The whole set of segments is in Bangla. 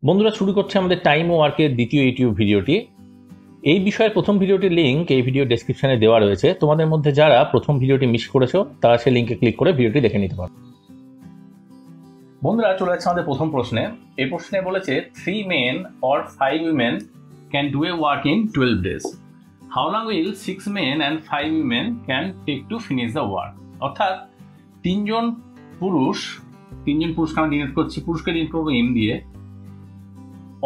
বন্ধুরা শুরু করছে আমাদের টাইম ও ওয়ার্কের দ্বিতীয় ইউটিউব ভিডিওটি। এই বিষয়ের প্রথম ভিডিওটির লিঙ্ক এই ভিডিও ডেসক্রিপশনে দেওয়া রয়েছে। তোমাদের মধ্যে যারা প্রথম ভিডিওটি মিস করেছো তারা সেই লিঙ্কে ক্লিক করে ভিডিওটি দেখে নিতে পারো। বন্ধুরা চলে যাচ্ছে আমাদের প্রথম প্রশ্নে। এই প্রশ্নে বলেছে 3 men or 5 women can do a work in 12 days. How long will 6 men and 5 women can take to finish the work? অর্থাৎ তিনজন পুরুষকে আমরা ডিনোট করছি, পুরুষকে ডিনোট করবো এম দিয়ে,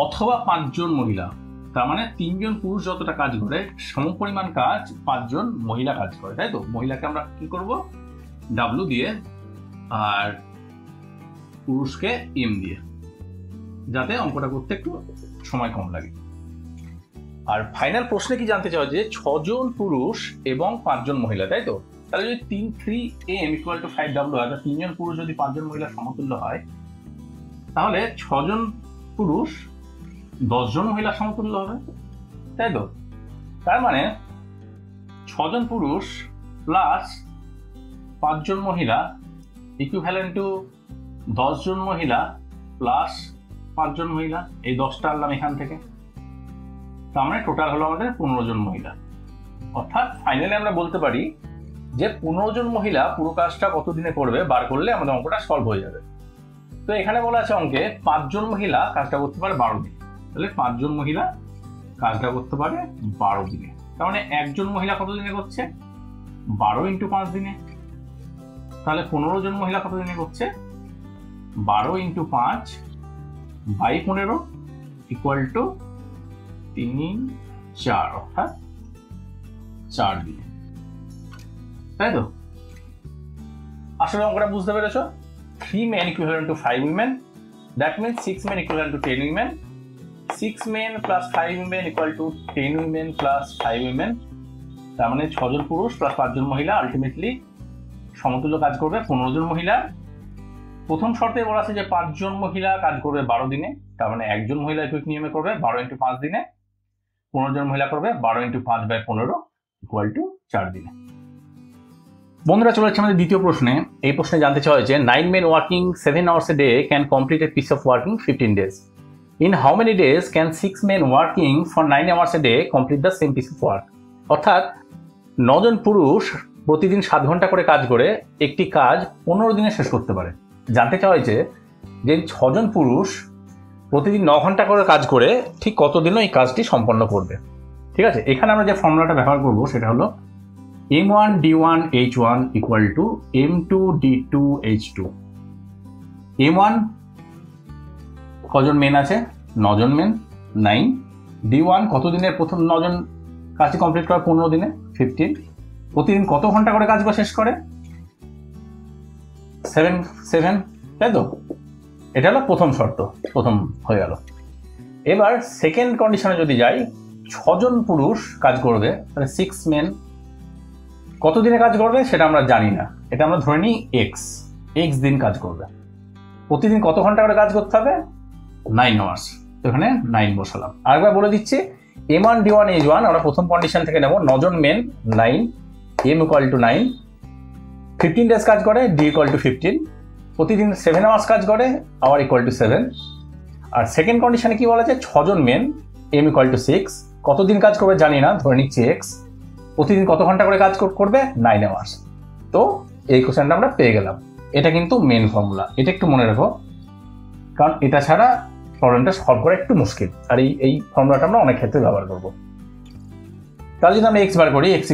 অথবা 5 জন মহিলা। তার মানে 3 জন পুরুষ যতটা কাজ করে সমপরিমাণ কাজ 5 জন মহিলা কাজ করে, তাই তো? মহিলাকে আমরা কি করব, ডাব্লু দিয়ে আর পুরুষকে এম দিয়ে, যাতে অঙ্কটা করতে একটু সময় কম লাগে। আর ফাইনাল প্রশ্নে কি জানতে চাও যে 6 জন পুরুষ এবং 5 জন মহিলা, তাই তো? তাহলে যদি 3m = 5w হয়, 3 জন পুরুষ যদি 5 জন মহিলা সমতুল্য হয়, তাহলে 6 জন পুরুষ 10 জন মহিলা সমতুল্য হবে, তাই তো? তার মানে 6 জন পুরুষ প্লাস 5 জন মহিলা ইকুইভ্যালেন্ট টু 10 জন মহিলা প্লাস 5 জন মহিলা। এই 10টা আনলাম এখান থেকে, তার মানে টোটাল হলো আমাদের 15 জন মহিলা। অর্থাৎ ফাইনালি আমরা বলতে পারি যে 15 জন মহিলা পুরো কাজটা কত দিনে করবে বার করলে আমাদের অঙ্কটা সলভ হয়ে যাবে। তো এখানে বলা আছে অঙ্কে 5 জন মহিলা কাজটা করতে পারে 12 দিনে। তাহলে 5 জন মহিলা কাজটা করতে পারে 12 দিনে। তার মানে একজন মহিলা কত দিনে করছে? 12 × 5 দিনে। তাহলে 15 জন মহিলা কত দিনে করছে? 12 × 5 / 15 = 3 4, অর্থাৎ 4 দিনে, তাই তো? আসলে অঙ্কটা বুঝতে পেরেছো? 3 men equivalent to 5 women. That means 6 men equivalent to 10 women. 6 men plus 5 women equal to 10 women plus 5 women. তার মানে 6 জন পুরুষ প্লাস 5 জন মহিলা আলটিমেটলি সমতুল্য কাজ করবে 15 জন মহিলা। প্রথম শর্তে বলা আছে যে 5 জন মহিলা কাজ করবে 12 দিনে। তার মানে একজন মহিলা কুইক নিয়মে করবে 12 × 5 দিনে। 15 জন মহিলা করবে 12 × 5/15 = 4 দিনে। বন্ধুরা চলে যাচ্ছে আমাদের দ্বিতীয় প্রশ্নে। এই প্রশ্নে জানতে চাওয়া হয়েছে 9 men working 7 hours a day can complete a piece of work in 15 days. In how many days can 6 men working for 9 hours a day complete the same piece of work? অর্থাৎ 9 জন পুরুষ প্রতিদিন 7 ঘন্টা করে কাজ করে একটি কাজ 15 দিনে শেষ করতে পারে। জানতে চাওয়া হয়েছে যে 6 জন পুরুষ প্রতিদিন 9 ঘন্টা করে কাজ করে ঠিক কতদিনও এই কাজটি সম্পন্ন করবে। ঠিক আছে, এখানে আমরা যে ফর্মুলাটা ব্যবহার করব সেটা হলো m1 d1 h1 = m2 d2 h2। m1 কজন মেন আছে? 9 জন মেন, 9। d1 কত দিনের প্রথম 9 জন কাজটি কমপ্লিট করে? 15 দিনে, 15। প্রতিদিন কত ঘন্টা করে কাজ শেষ করে? 7, তাই তো? এটা হলো প্রথম শর্ত, প্রথম হয়ে গেল। এবার সেকেন্ড কন্ডিশনে যদি যাই, 6 জন পুরুষ কাজ করবে, তাহলে 6 men কত দিনে কাজ করবে সেটা আমরা জানি না, এটা আমরা ধরে নিই x দিন কাজ করবে। প্রতিদিন কত ঘন্টা করে কাজ করতে হবে? 9 hours। তো এখানে 9 বসালাম। আরেকবার বলে দিচ্ছি, m1 d1 h1 আমরা প্রথম কন্ডিশন থেকে নেব। 9 জন মেন, 9, m = 9, 15 ডেজ কাজ করে, d = 15, প্রতিদিন 7 hours কাজ করে, আওয়ার = 7। আর সেকেন্ড কন্ডিশনে কি বলা আছে? 6 জন মেন, m = 6, কতদিন কাজ করবে জানি না, ধরে নিচ্ছি x, প্রতিদিন কত ঘন্টা করে কাজ করবে? 9 hours। তো এই কোশ্চেনটা আমরা পেয়ে গেলাম। এটা কিন্তু মেন ফর্মুলা, এটা একটু মনে রাখো, কারণ এটা ছাড়া প্রবলেমটা সলভ করা একটু মুশকিল। আর এই ফর্মুলাটা আমরা অনেক ক্ষেত্রে ব্যবহার করব। তাহলে যদি আমরা x বার করি, x =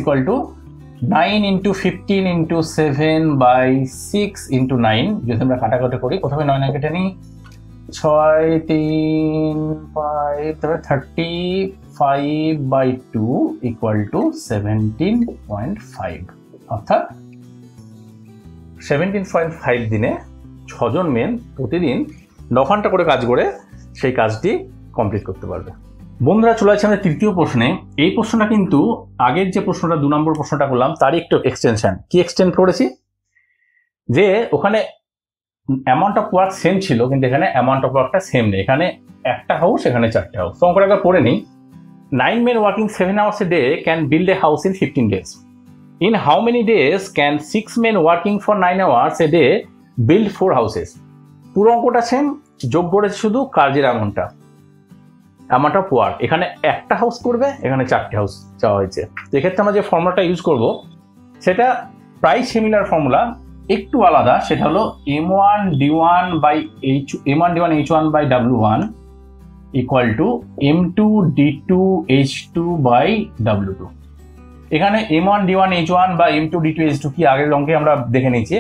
9 × 15 × 7/6 × 9, যদি আমরা কাটাকাটি করি, প্রথমে 9 কেটে নিই, 6 3 5, তারপরে 35/2 = 17.5। অর্থাৎ 17.5 দিনে 6 জন মেন প্রতিদিন 9 ঘন্টা করে কাজ করে সেই কাজটি কমপ্লিট করতে পারবে। বন্ধুরা চলে আসছে আমাদের তৃতীয় প্রশ্নে। এই প্রশ্নটা কিন্তু আগের যে প্রশ্নটা 2 নম্বর প্রশ্নটা করলাম তারই একটু এক্সটেনশন। কি এক্সটেন্ড করেছি? যে ওখানে অ্যামাউন্ট অফ ওয়ার্ক সেম ছিল, কিন্তু এখানে অ্যামাউন্ট অফ ওয়ার্কটা সেম নেই। এখানে একটা হাউস, এখানে 4টে হাউস। তো অঙ্কটা একবার পড়ে নিই। 9 men working 7 hours a day can build a house in 15 days. In how many days can 6 men working for 9 hours a day build 4 houses? পুরো অঙ্কটা সেম, যোগ করেছে শুধু কাজের অ্যামাউন্ট অফ ওয়ার্ক। এখানে একটা হাউস করবে, এখানে 4টে হাউস চাওয়া হয়েছে। তো এক্ষেত্রে আমরা যে ফর্মুলাটা ইউজ করব সেটা প্রায় সিমিলার ফর্মুলা, একটু আলাদা। সেটা হলো m1 d1 h1 by w1 equal to m2 d2 h2 by w2। এখানে m1 d1 h1 বা m2 d2 h2 কি আগের অঙ্কে আমরা দেখে নিয়েছি।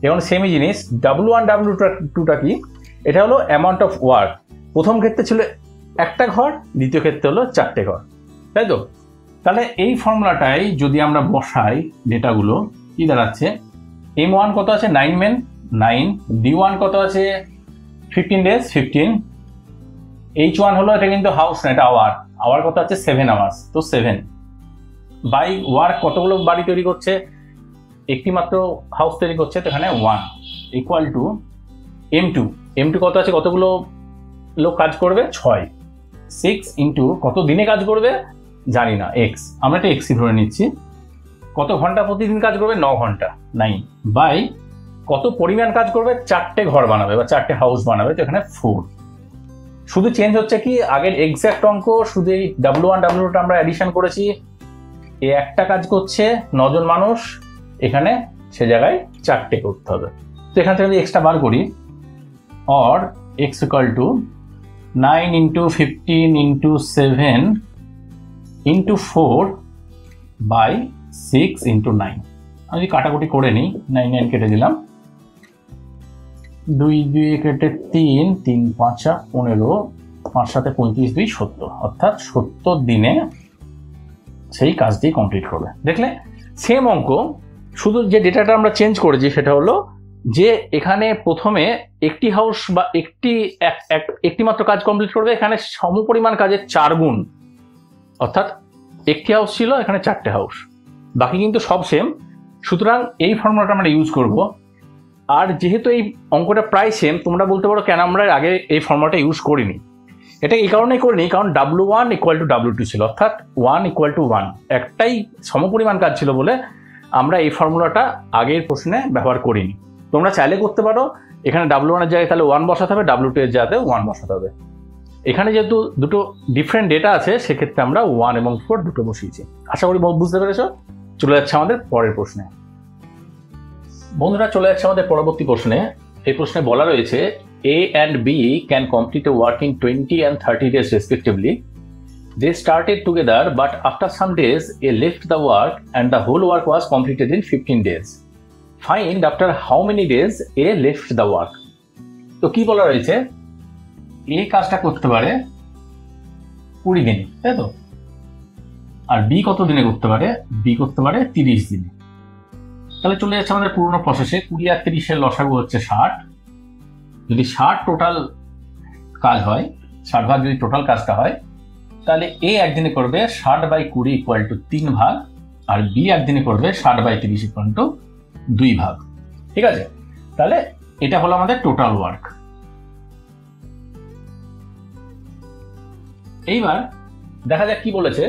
এখন সেমই জিনিস w1 w2টা কি, এটা হলো অ্যামাউন্ট অফ ওয়ার্ক। প্রথম ক্ষেত্রে ছিল একটা ঘর, দ্বিতীয় ক্ষেত্রে হলো 4টে ঘর, তাই তো? তাহলে এই ফর্মুলাটাই যদি আমরা বসাই ডেটাগুলো, কি দাঁড়াচ্ছে, m1 কত আছে 9 মেন 9, d1 কত আছে 15 ডেজ 15, h1 হলো, এটা কিন্তু হাউস না, এটা আওয়ার কত আছে 7 আওয়ার্স, তো 7 বাই ওয়ার্ক কতগুলো বাড়ি তৈরি করছে, একটি মাত্র হাউস তৈরি করছে, তো এখানে 1 ইকুয়াল টু m2 কত আছে, কতগুলো লোক কাজ করবে 6, 6 ইন্টু কত দিনে কাজ করবে জানি না, x, আমরা এটা x ধরে নিচ্ছি। কত ঘন্টা প্রতিদিন কাজ করবে 9 ঘন্টা 9 বাই কত পরিমাণ কাজ করবে, 4টে ঘর বানাবে বা 4টে হাউস বানাবে, তো এখানে 4। শুধু চেঞ্জ হচ্ছে কি, আগের এক্সাক্ট অঙ্ক, শুধু এই w1 w2টা আমরা অ্যাডিশন করেছি। এই একটা কাজ করছে 9 জন মানুষ, এখানে সে জায়গায় 4টে করতে হবে। তো এখান থেকে যদি এক্সটা বার করি, or x equal to 9 into 15 into 7 into 4 by 6 into 9। আমি যদি কাটাকুটি করে নিই, 9 9 কেটে দিলাম, 2 2 কেটে 3 3 5 15, 5 7 35 2 70, অর্থাৎ 70 দিনে সেই কাজটি কমপ্লিট করবে। দেখলে সেম অঙ্ক, শুধু যে ডেটাটা আমরা চেঞ্জ করেছি সেটা হলো যে এখানে প্রথমে একটি হাউস বা একটি মাত্র কাজ কমপ্লিট করবে, এখানে সমপরিমাণ কাজের 4 গুণ, অর্থাৎ একটি হাউস ছিল, এখানে 4টে হাউস, বাকি কিন্তু সব সেম। সুতরাং এই ফর্মুলাটা আমরা ইউজ করব। আর যেহেতু এই অঙ্কটা প্রায় সেম, তোমরা বলতে পারো কেন আমরা আগে এই ফর্মুলাটা ইউজ করিনি। এটা এই কারণেই করিনি, কারণ w1 ইকুয়াল টু w2 ছিল, অর্থাৎ 1 ইকুয়াল টু 1, একটাই সমপরিমাণ কাজ ছিল বলে আমরা এই ফর্মুলাটা আগের প্রশ্নে ব্যবহার করিনি। তোমরা চাইলে করতে পারো, এখানে w1 এর জায়গায় তাহলে 1 বসাতে হবে, w2 এর জায়গাতে 1 বসাতে হবে। এখানে যেহেতু দুটো ডিফারেন্ট ডেটা আছে, সেক্ষেত্রে আমরা 1 এবং 4 দুটো বসিয়েছি। আশা করি বুঝতে পেরেছো। চলে যাচ্ছে আমাদের পরের প্রশ্নে। বন্ধুরা, চলে যাচ্ছে আমাদের পরবর্তী প্রশ্নে। এই প্রশ্নে বলা রয়েছে A and B can complete a work in 20 and 30 days respectively. They started together, but after some days A left the work and the whole work was completed in 15 days. Find after how many days A left the work. তো কি বলা রয়েছে, A কাজটা করতে পারে 20 দিনে, তাই তো? আর B কত দিনে করতে পারে, B করতে পারে 30 দিনে। তাহলে চলে যাচ্ছে আমাদের পুরোনো প্রসেসে। 20 আর 30 এর লসাগু হচ্ছে 60। যদি 60 টোটাল কাজ হয়, 60 ভাগ যদি টোটাল কাজটা হয়, তাহলে A একদিনে করবে 60 বাই 20 ইকুয়াল টু 3 ভাগ, আর B একদিনে করবে 60 বাই 30 ইকুয়াল টু 2 ভাগ। ঠিক আছে, তাহলে এটা হলো আমাদের টোটাল ওয়ার্ক। এইবার দেখা যাক কি বলেছে।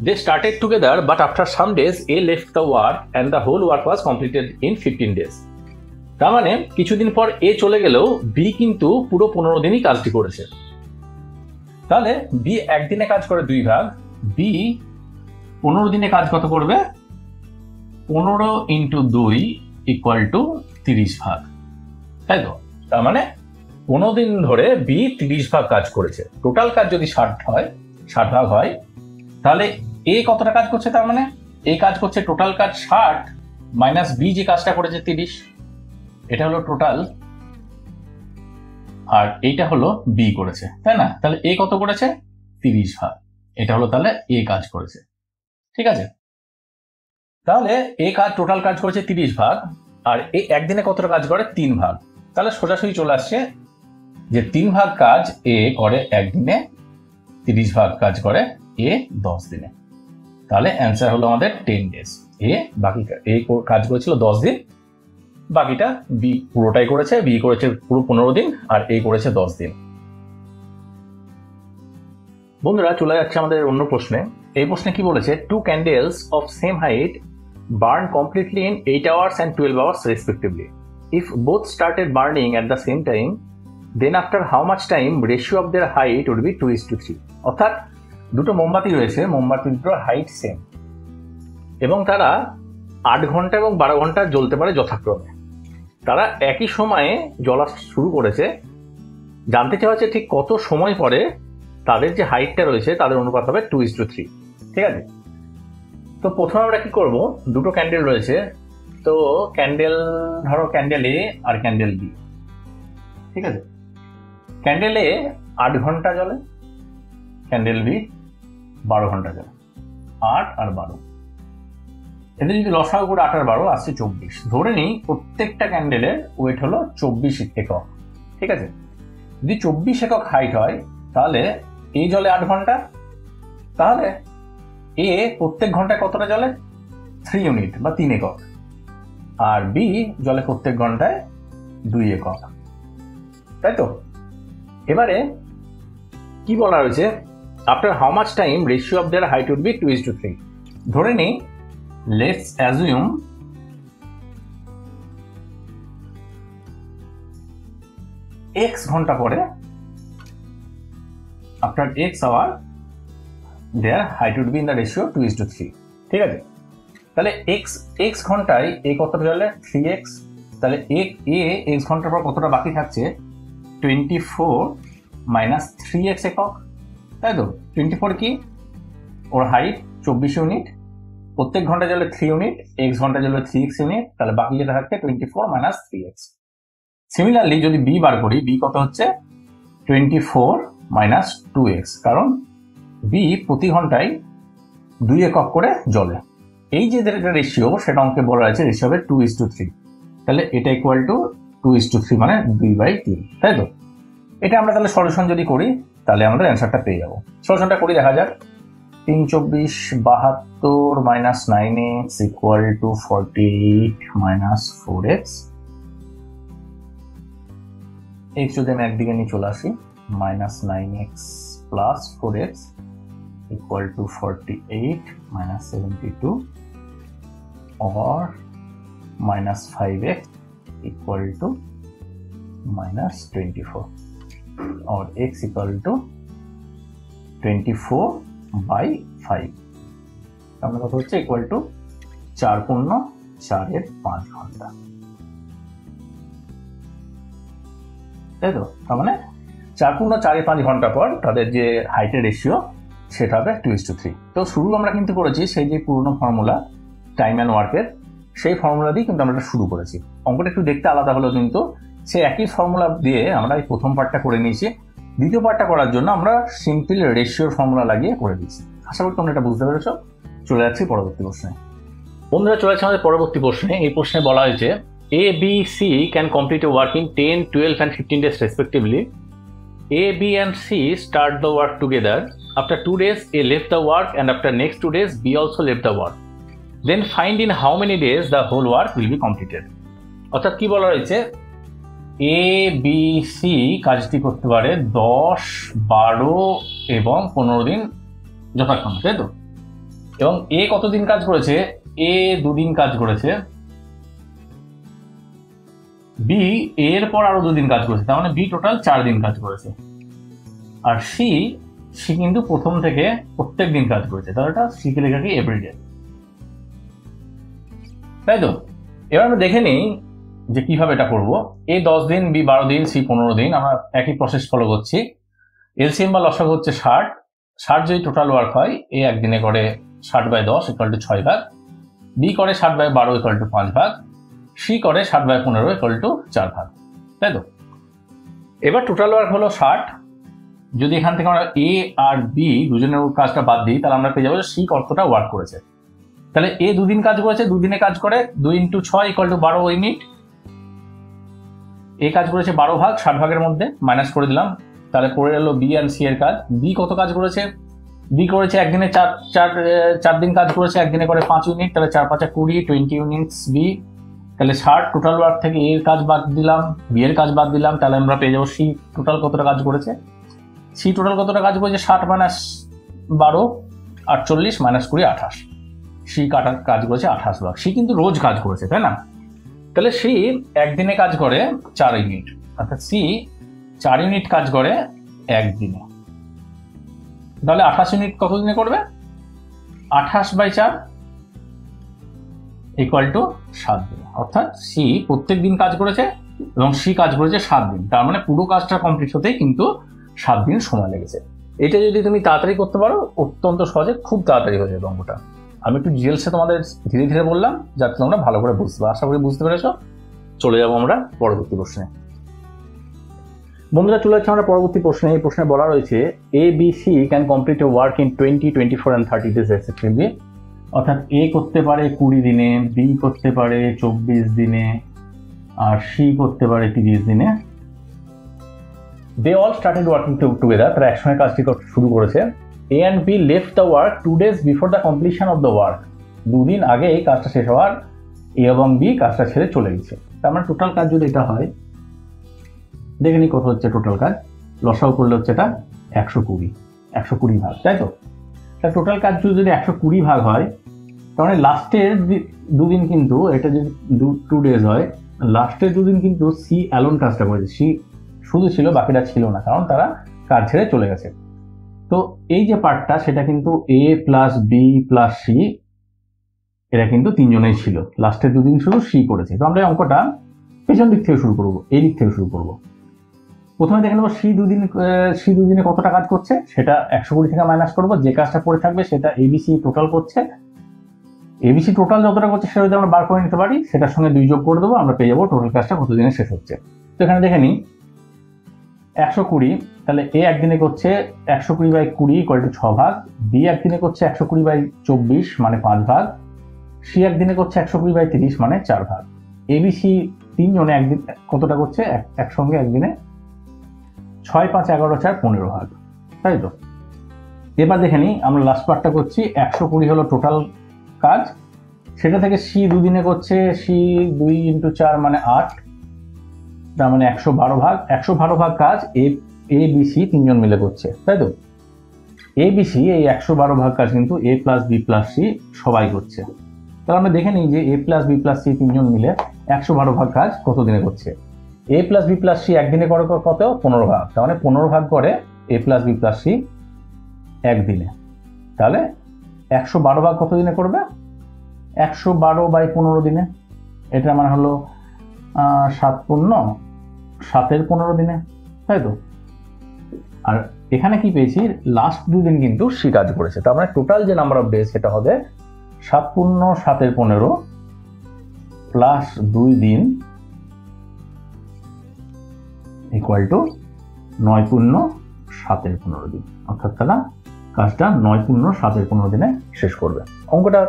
They started together, but after some days A left the work and the whole work was completed in 15 days. তার মানে কিছুদিন পর A চলে গেলেও B কিন্তু পুরো 15 দিনই কাজটি করেছে। তাহলে B একদিনে কাজ করে 2 ভাগ, B 15 দিনে কাজ কত করবে, 15 ইন্টু 2 ইকুয়াল টু 30 ভাগ, তাই তো? তার মানে 15 দিন ধরে B 30 ভাগ কাজ করেছে। টোটাল কাজ যদি 60 ভাগ হয়, তাহলে A কতটা কাজ করছে, তার মানে A কাজ করছে টোটাল কাজ 60 মাইনাস B যে কাজটা করেছে 30, এটা হলো টোটাল, আর এইটা হলো B করেছে, তাই না? তাহলে A কত করেছে, 30 ভাগ, এটা হলো তাহলে A কাজ করেছে। ঠিক আছে, তাহলে A কাজ টোটাল কাজ করেছে 30 ভাগ, আর A একদিনে কতটা কাজ করে, 3 ভাগ। তাহলে সোজাসুজি চলে আসছে যে 3 ভাগ কাজ A করে একদিনে, 30 ভাগ কাজ করে A 10 দিনে। তাহলে অ্যান্সার হলো আমাদের 10 ডেজ। বাকি A কাজ করেছিল 10 দিন, বাকিটা B পুরোটাই করেছে, B করেছে পুরো 15 দিন, আর A করেছে 10 দিন। বন্ধুরা, চলে যাচ্ছে আমাদের অন্য প্রশ্নে। এই প্রশ্নে কি বলেছে, 2 candles of same height burn completely in 8 hours and 12 hours respectively. If both started burning at the same time, then after how much time ratio of their height would be 2:3। অর্থাৎ দুটো মোমবাতি রয়েছে, মোমবাতি দুটোর হাইট সেম এবং তারা 8 ঘন্টা এবং 12 ঘন্টা জ্বলতে পারে যথাক্রমে। তারা একই সময়ে জ্বলা শুরু করেছে। জানতে চাওয়া হচ্ছে ঠিক কত সময় পরে তাদের যে হাইটটা রয়েছে তাদের অনুপাত হবে 2:3। ঠিক আছে, তো প্রথমে আমরা কি করব, দুটো ক্যান্ডেল রয়েছে, তো ক্যান্ডেল ধরো ক্যান্ডেল এ আর ক্যান্ডেল বি। ঠিক আছে, ক্যান্ডেল এ 8 ঘন্টা জ্বলে, ক্যান্ডেল বি 12 ঘন্টা জ্বলে। 8 আর 12, এদের যদি লসাগু করে 8 আর 12 আসছে 24। ধরে নিই প্রত্যেকটা ক্যান্ডেলের ওয়েট হলো 24 একক। ঠিক আছে, যদি 24 একক হাইট হয় তাহলে এ জ্বলে 8 ঘন্টা, তাহলে এ প্রত্যেক ঘন্টায় কতটা জ্বলে? 3 ইউনিট বা 3 একক। আর বি জ্বলে প্রত্যেক ঘন্টায় 2 একক। তাই তো, এবারে কি বলা রয়েছে, after how much time ratio of their height would be 2:3। ধরে নিই, লেটস অ্যাজিউম x ঘন্টা পরে, after x hour their height would be in the ratio 2:3। ঠিক আছে, তাহলে x ঘন্টায় এ কতটা জ্বলে? 3x। তাহলে x ঘন্টার পর কতটা বাকি থাকছে? 24 মাইনাস 3x একক। তাই তো, 24 কি? ওর হাইট 24 ইউনিট, প্রত্যেক ঘন্টা জ্বলে 3 ইউনিট, x ঘন্টা জ্বলে 3x ইউনিট, তাহলে বাকি যেটা থাকছে 24 মাইনাস 3x। সিমিলারলি যদি বি বার করি, বি কত হচ্ছে? 24 মাইনাস 2x, কারণ বি প্রতি ঘন্টায় 2 একক করে জ্বলে। এই যে রেশিও সেটা অঙ্কে বলা আছে রেশিও হবে 2:3। তাহলে এটা ইকুয়াল টু 2:3 মানে 2/3। তাই তো, এটা আমরা তাহলে সলিউশন যদি করি তাহলে আমাদের অ্যান্সারটা পেয়ে যাবো। সলিউশনটা করি, দেখা যাক। 3 24 72 minus 9x equal to 48 minus 4x। x যদি আমি একদিকে নিয়ে চলে আসি, minus 9x plus 4x equal to 48 minus 72 or minus 5x equal to minus 24 or x equal to 24 by 5। আমরা কত হচ্ছে? equal to 4 এর 5 ঘন্টা। তাই তো, তার মানে 4 এর 5 ঘন্টা পর তাদের যে হাইটের রেশিও সেটা হবে 2:3। তো শুরু আমরা কিন্তু করেছি সেই যে পুরনো ফর্মুলা টাইম অ্যান্ড ওয়ার্কের, সেই ফর্মুলা দিয়ে কিন্তু আমরা শুরু করেছি। অঙ্কটা একটু দেখতে আলাদা হলো, কিন্তু সেই একই ফর্মুলা দিয়ে আমরা এই প্রথম পার্টটা করে নিয়েছি। দ্বিতীয় পার্টটা করার জন্য আমরা সিম্পল রেশিওর ফর্মুলা লাগিয়ে করে দিয়েছি। আশা করি তোমরা এটা বুঝতে পেরেছো। চলে যাচ্ছি পরবর্তী প্রশ্নে। বন্ধুরা, চলে যাচ্ছে আমাদের পরবর্তী প্রশ্নে। এই প্রশ্নে বলা হয়েছে A, B, C can complete a work in 10, 12 and 15 days respectively. A, B and C start the work together. After 2 days, A left the work and after next 2 days, B also left the work. Then find in how many days the whole work will be completed. অর্থাৎ কি বলা হয়েছে, A, B, C কাজটি করতে পারে 10, 12 এবং 15 দিন যথাক্রমে। তাই তো, এবং A কতদিন কাজ করেছে? A 2 দিন কাজ করেছে, B এর পর আরো 2 দিন কাজ করেছে, তার মানে B টোটাল 4 দিন কাজ করেছে। আর C কিন্তু প্রথম থেকে প্রত্যেক দিন কাজ করেছে, তাহলে এটা C কে লেখা কি এভরিডে। তাই তো, এবার আমরা দেখে নিই যে কিভাবে এটা করবো। A 10 দিন, B 12 দিন, C 15 দিন। আমরা একই প্রসেস ফলো করছি। এলসিএম বা লসাগু হচ্ছে 60। 60 যদি টোটাল ওয়ার্ক হয়, A একদিনে করে 60/10 ইকুয়াল টু 6 ভাগ, B করে 60/12 ইকুয়াল টু 5 ভাগ, C করে 60/15 ইকুয়াল টু 4 ভাগ। তাই তো, এবার টোটাল ওয়ার্ক হলো 60। যদি এখান থেকে আমরা A আর B দুজনের কাজটা বাদ দিই, তাহলে আমরা পেয়ে যাবো C কতটা ওয়ার্ক করেছে। তাহলে A 2 দিন কাজ করেছে, 2 দিনে কাজ করে 2 × 6 ইকুয়াল টু 12 ইউনিট। A কাজ করেছে 12 ভাগ, 60 ভাগের মধ্যে মাইনাস করে দিলাম, তাহলে পড়ে এলো B আর C এর কাজ। B কত কাজ করেছে? B করেছে একদিনে 4 দিন কাজ করেছে, একদিনে করে 5 ইউনিট, তাহলে 4 5 20 ইউনিটস B। তাহলে 60 টোটাল ওয়ার্ক থেকে A এর কাজ বাদ দিলাম, B এর কাজ বাদ দিলাম, তাহলে আমরা পেয়ে যাবো C টোটাল কতটা কাজ করেছে। C টোটাল কতটা কাজ করেছে? 60 মাইনাস 12 48 মাইনাস 20 28। C কাজ করেছে 28 ভাগ। C কিন্তু রোজ কাজ করেছে, তাই না? তাহলে C একদিনে কাজ করে 4 ইউনিট, অর্থাৎ C 4 ইউনিট কাজ করে একদিনে, তাহলে 28 ইউনিট কত দিনে করবে? 28/4 ইকুয়াল টু 7 দিন। অর্থাৎ সি প্রত্যেক দিন কাজ করেছে এবং সি কাজ করেছে 7 দিন, তার মানে পুরো কাজটা কমপ্লিট হতেই কিন্তু 7 দিন সময় লেগেছে। এটা যদি তুমি তাড়াতাড়ি করতে পারো অত্যন্ত সহজে, খুব তাড়াতাড়ি হয়ে যাবে অঙ্কটা। আমি একটু ডিটেলসে তোমাদের ধীরে ধীরে বললাম যাতে তোমরা ভালো করে বুঝতে পারো। আশা করি বুঝতে পেরেছো। চলে যাবো আমরা পরবর্তী প্রশ্নে। বন্ধুরা চলে যাচ্ছে আমরা পরবর্তী প্রশ্নে। এই প্রশ্নে বলা রয়েছে A B C can complete a work in 20, 24 and 30 days respectively. অর্থাৎ এ করতে পারে 20 দিনে, বি করতে পারে 24 দিনে, আর সি করতে পারে 30 দিনে। They all started working together, তারা একসঙ্গে কাজটি শুরু করেছে। A and B left the work 2 days before the completion of the work. 2 দিন আগে এই কাজটা শেষ হওয়ার এ এবং বি কাজটা ছেড়ে চলে গেছে। তার মানে টোটাল কাজ যদি এটা হয়, দেখে নি কত হচ্ছে টোটাল কাজ। লসাও করলে হচ্ছে এটা 120 ভাগ, তাই তো? টোটাল কাজ যদি 120 ভাগ হয়, তার মানে লাস্টের 2 দিন কিন্তু, এটা যদি 2 days হয়, লাস্টের 2 দিন কিন্তু সি অ্যালোন কাজটা করেছে। সি শুধু ছিল, বাকিটা ছিল না, কারণ তারা কাজ ছেড়ে চলে গেছে। তো এই যে পার্টটা সেটা কিন্তু এ প্লাস বি প্লাস সি, এরা কিন্তু 3 জনেই ছিল। লাস্টের 2 দিন শুধু সি করেছে। তো আমরা এই অঙ্কটা পেছন দিক থেকে শুরু করবো, এই দিক থেকে শুরু করবো। প্রথমে দেখে নেবো সি 2 দিনে কতটা কাজ করছে, সেটা 120 থেকে মাইনাস করবো। যে কাজটা পড়ে থাকবে সেটা এবিসি টোটাল করছে। এবিসি টোটাল যতটা করছে সেটা যদি আমরা বার করে নিতে পারি, সেটার সঙ্গে 2 যোগ করে দেবো, আমরা পেয়ে যাবো টোটাল কাজটা কত দিনে শেষ হচ্ছে। তো এখানে দেখে নিই 120, তাহলে এ একদিনে করছে 120/20 ইকুয়াল টু 6 ভাগ, বি একদিনে করছে 120/24 মানে 5 ভাগ, সি একদিনে করছে 120/30 মানে 4 ভাগ। এবিসি 3 জনে একদিন কতটা করছে একসঙ্গে একদিনে? 6, 5, 11, 4, 15 ভাগ, তাই তো? এবার দেখে নিই, আমরা লাস্ট পার্টটা করছি। 120 হলো টোটাল কাজ, সেটা থেকে সি 2 দিনে করছে, সি 2 × 4 মানে 8, তার মানে 112 ভাগ। 112 ভাগ কাজ এ বি সি 3 জন মিলে করছে, তাই তো? এ বি সি এই 112 ভাগ কাজ কিন্তু এ প্লাস বি প্লাস সি সবাই করছে। তাহলে আমরা দেখে নিই যে এ প্লাস বি প্লাস সি 3 জন মিলে 112 ভাগ কাজ কত দিনে করছে। এ প্লাস বি প্লাস সি একদিনে করে কত? 15 ভাগ, তার মানে 15 ভাগ করে এ প্লাস বি প্লাস সি একদিনে। তাহলে 112 ভাগ কত দিনে করবে? 112/15 দিনে। এটার মানে হলো 7 পূর্ণ 7 15 দিনে, তাই তো? আর এখানে কি পেয়েছি, লাস্ট 2 দিন কিন্তু সি কাজ করেছে, তার মানে টোটাল যে নাম্বার অফ ডেজ সেটা হবে 7 পূর্ণ 7 15 প্লাস 2 দিন ইকুয়াল টু 9 পূর্ণ 7 15 দিন। অর্থাৎ তারা কাজটা 9 পূর্ণ 7 15 দিনে শেষ করবে। অঙ্কটা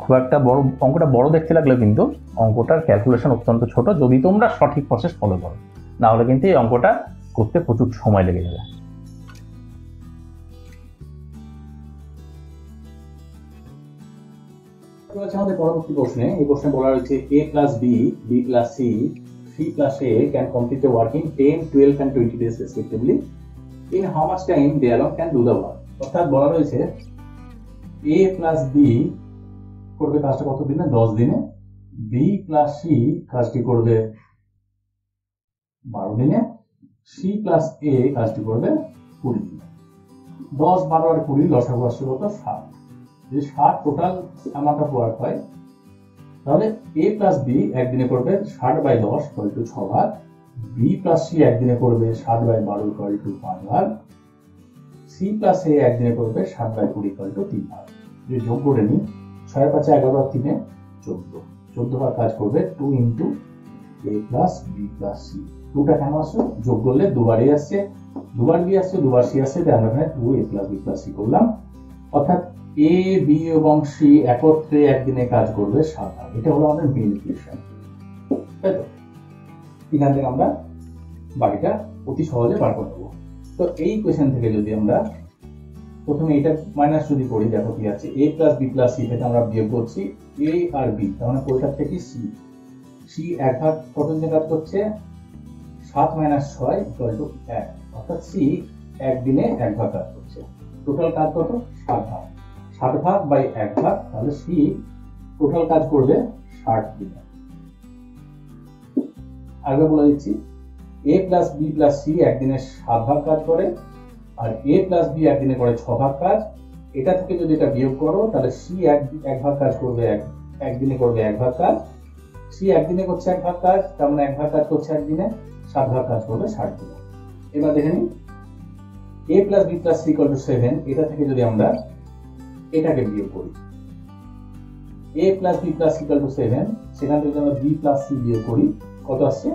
খুব একটা বড়, অঙ্কটা বড় দেখতে লাগলেও কিন্তু অঙ্কটার ক্যালকুলেশন অত্যন্ত ছোট, যদি তোমরা সঠিক প্রসেস ফলো করো, না হলে কিন্তু এই অঙ্কটা করতে প্রচুর সময় লেগে যাবে। আমাদের পরবর্তী প্রশ্নে, এই প্রশ্নে বলা রয়েছে A plus B, B plus C, C plus A can complete the work in 10, 12 and 20 days respectively. In how much time they alone can do the work? অর্থাৎ বলা রয়েছে এ প্লাস বি করবে কাজটা কত দিনে? 10 দিনে। বি প্লাস সি কাজটি করবে 12 দিনে। সি প্লাস এ কাজটি করবে 20 দিনে। 10, 12 আর 20 লসাগু আসছে কত? 7। যদি 7 টোটাল অ্যামাউন্ট অফ ওয়ার্ক হয়, তাহলে এ প্লাস বি একদিনে করবে 60/10 ইকুয়াল টু 6 ভাগ, বি প্লাস সি একদিনে করবে 60/12 ইকুয়াল টু 5 ভাগ, সি প্লাস এ একদিনে করবে 60/20 ইকুয়াল টু 3 ভাগ। যদি যোগ করে নিই, 6, 5, 11 আর 3 14, 14 ভাগ কাজ করবে 2 × এ প্লাস বি প্লাস সি। 2টা কেন আসছে? যোগ করলে দুবারই আসছে, দুবার বি আসছে, দুবার সি আসছে, তাই আমরা এখানে 2 এ প্লাস বি প্লাস সি করলাম। অর্থাৎ এ বি এবং সি একত্রে একদিনে কাজ করবে 7 ভাগ। এটা হলো আমাদের মেইন ইকুয়েশন, তাই তো? এখান থেকে আমরা বাকিটা অতি সহজে বার করে দেবো। তো এই ইকুয়েশন থেকে যদি আমরা প্রথমে এটা মাইনাস যদি করি, দেখো কি আছে, এ প্লাস বি প্লাস সি থেকে আমরা বিয়োগ করছি এ আর বি, তার মানে কোথার থেকে সি। সি 1 ভাগ কত দিনে কাজ করছে? 7 - 6 ইকুয়াল টু 1, অর্থাৎ সি একদিনে 1 ভাগ কাজ করছে। টোটাল কাজ কত? 7 ভাগ। 7 ভাগ বাই 1 ভাগ, তাহলে সি টোটাল কাজ করবে 60 দিনে। আগে বলে দিচ্ছি, এ প্লাস বি প্লাস সি একদিনে 7 ভাগ কাজ করে, আর এ প্লাস বি একদিনে করে 6 ভাগ কাজ। এটা থেকে যদি এটা বিয়োগ করো তাহলে সি এক ভাগ কাজ করবে, একদিনে করবে 1 ভাগ কাজ। সি একদিনে করছে 1 ভাগ কাজ, তার মানে 1 ভাগ কাজ করছে একদিনে, 7 ভাগ কাজ করবে 60 দিনে। এবার দেখে নিই a plus B plus C equal to 7, এটা থেকে যদি আমরা এটাকে বিয়োগ করি, a plus B plus C equal to 7, সেখান থেকে যদি আমরা বি প্লাস সি বিয়োগ করি কত আসছে,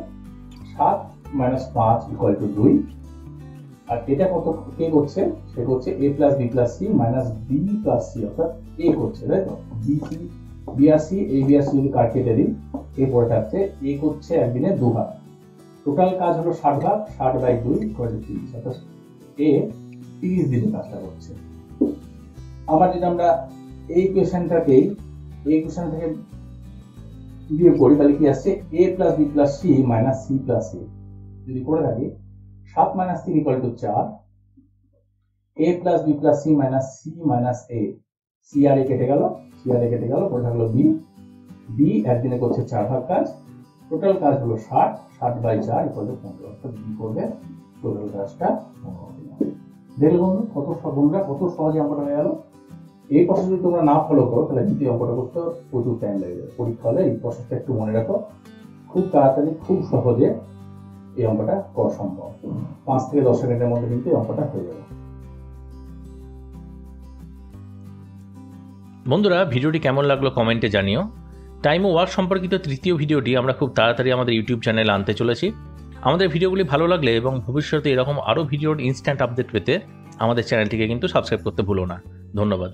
7 মাইনাস 5 ইকুয়াল টু 2। আর এটা কত কে করছে, সে করছে a plus B plus C minus B plus C, অর্থাৎ a করছে, তাই তো। বি সি বি আর সি, এই বি আর সি যদি কাট কেটে দিই, এ পরে থাকছে a করছে একদিনে 2 ভাগ। টোটাল কাজ হলো 60 ভাগ, 60 বাই 2 ইকুয়াল টু 30, অর্থাৎ এ 30 দিনে কাজটা করছে। আবার যদি আমরা এই কোয়েশ্চেন থেকে বিয়োগ করি তাহলে কি আসছে, a plus B plus C minus C plus A, যদি করে থাকি 7 minus 3 equal to 4, a plus B plus C minus C minus A, C আর এ কেটে গেল, পরে থাকলো বি, বি একদিনে করছে 4 ভাগ কাজ। টোটাল কাজ হলো 60 বাই 4 ইকুয়াল টু 15, অর্থাৎ বি করবে টোটাল কাজটা 15 দিনে। দেখলে বন্ধুরা কত সহজে অঙ্কটা হয়ে গেল। এই প্রসেস যদি তোমরা না ফলো করো তাহলে কিন্তু অঙ্কটা করতে প্রচুর টাইম লেগে যাবে। পরীক্ষা হলে এই প্রসেসটা একটু মনে রাখো, খুব তাড়াতাড়ি খুব সহজে এই অঙ্কটা করা সম্ভব। 5 থেকে 10 সেকেন্ডের মধ্যে কিন্তু এই অঙ্কটা হয়ে যাবে। বন্ধুরা, ভিডিওটি কেমন লাগলো কমেন্টে জানিও। টাইম ও ওয়ার্ক সম্পর্কিত তৃতীয় ভিডিওটি আমরা খুব তাড়াতাড়ি আমাদের ইউটিউব চ্যানেলে আনতে চলেছি। আমাদের ভিডিওগুলি ভালো লাগলে এবং ভবিষ্যতে এরকম আরও ভিডিওর ইনস্ট্যান্ট আপডেট পেতে আমাদের চ্যানেলটিকে কিন্তু সাবস্ক্রাইব করতে ভুলো না। ধন্যবাদ।